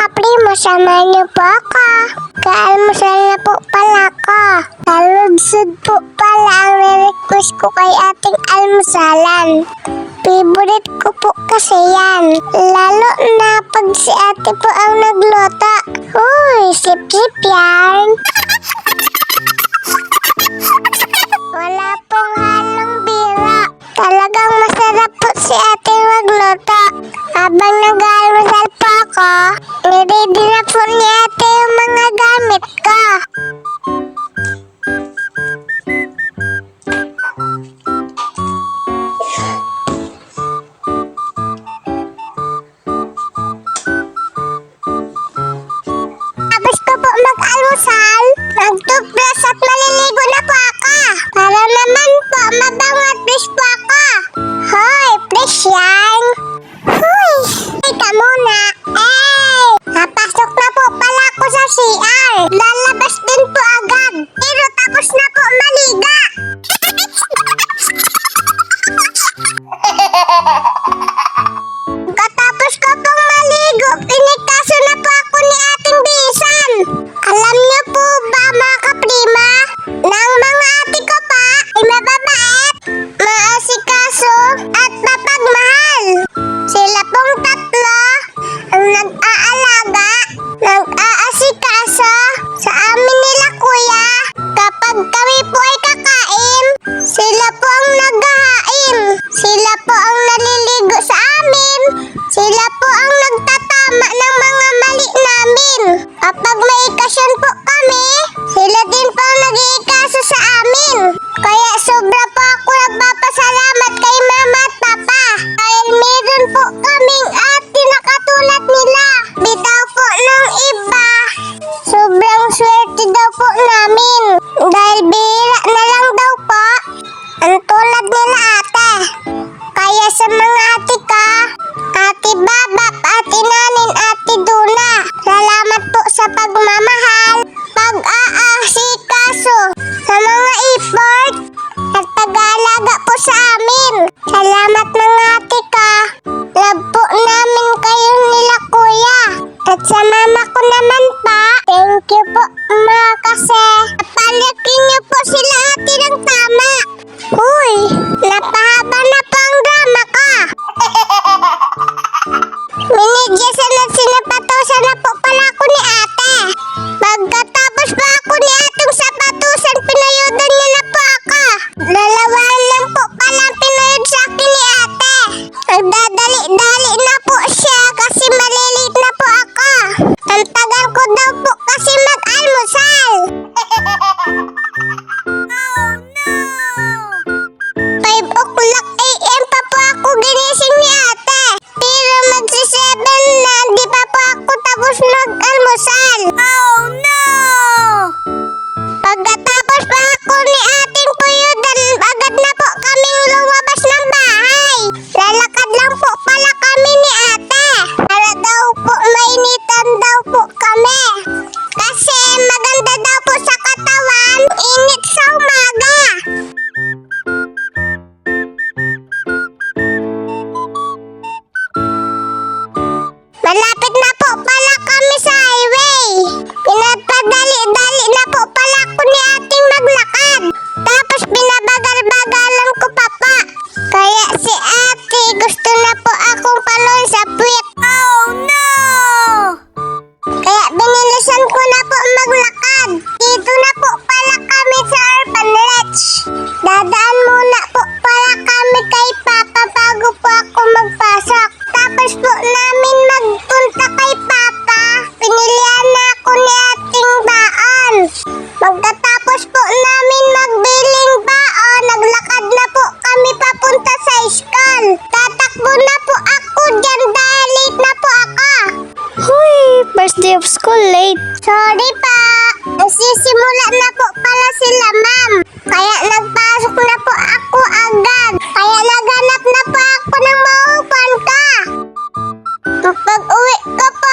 kaprimo, samahan niyo po ako. Kaalmusal na po pala ko. Kaludsod po pala ang request ko kay ating almusalan. Favorite ko po kasi yan. Lalo na pag si ate po ang nagluto. Uy, sip-sip yan. Wala pong halong biro. Talagang masarap po si ate magluto. Habang nag-almusal po ako, niready na po ni ate yung mga gamit ko. Tapos ko po mag-almusal, nag-toothbrush at maliligo na po ako. Para naman po mabango at fresh po ako. Hoy, fresh yan. Hoy, teka muna. Napasok na po pala ako sa CR. Lalabas din po agad. Pero tapos na po maliga. Katapos ko pong maligo, pinikaso na po ako ni ating bisan. Alam niyo po ba mga kaprima, ng mga ate ko pa ay mababait, maasikaso at mapagmahal. Sila pong tatlo ang nag-aalaga, nag-aasikaso sa amin nila kuya. Kapag kami po ay kakain, sila po ang naghahain. Sila po ang naliligo sa amin. Sila po ang nagtatama ng mga mali namin. Kapag may ikasyon po kami, sila din po ang nag-iikaso sa amin. Kaya sobra po ako nagpapasalamat kay mama at papa. Dahil meron po kaming ate na katulad nila. Bitaw po ng iba, sobrang swerte daw po namin. Dahil bihira na lang daw po ang tulad nila ate. Kaya sa mga ate ka, ate Babap, ate Nanin, ate Duna, salamat po sa pagmamahal, pag-aasikaso, sa mga effort at pag-aalaga po sa amin. Salamat mga ate ka. Love po namin kayo nila kuya. At sa mama ko naman pa, thank you po mga kasi napalaki niyo po sila ate ng tama. Uy, napahaba na po ang drama ka. Minigyasan at sinapatusan na po pala ako ni ate. Pagkatapos pa ako ni atong sapatusan, pinayudan niya na po ako. Dalawahan lang po pala pinayod sa akin ni ate. Nagdadali-dali na po siya kasi malilate na po ako. Ang tagal ko daw po kasi mag-almusal. Oh no! 5 o'clock AM pa po ako ginising ni ate. Pero magsi-7 na, di pa po ako tapos mag-almusal. Oh no! Pagkatapos pa ako ni ating puyudan, agad na po kaming lumabas ng bahay. Lalakad lang po pala kami ni ate. Para daw po mainitan daw po kami. Kasi maganda daw po sa katawan, init sa umaga. Malapit na po pala kami sa highway. Pinapadali-dali na po pala ako ni ating maglakad. Tapos binabagal-bagalan ko pa pa. Kaya si ate gusto na po akong paluin sa puwet. Oh no! Kaya binilisan ko na po maglakad. Dito na po pala kami sa Urban Ledge. Dadaan muna po pala kami kay Papa bago po ako magpasok. Tapos po namin magpunta kay Papa. Pinilihan na ako ni ating baon. Pagkatapos po namin magbiling baon, naglakad na po kami papunta sa school. Tatakbo na po ako dyan dahil late na po ako. Huy, first day of school late. Sorry pa, nagsisimula na po pala sila ma'am. Kaya nagpasok na po ako agad. Kaya naghanap na po ako ng mauupuan ka. Pag uwi ko po,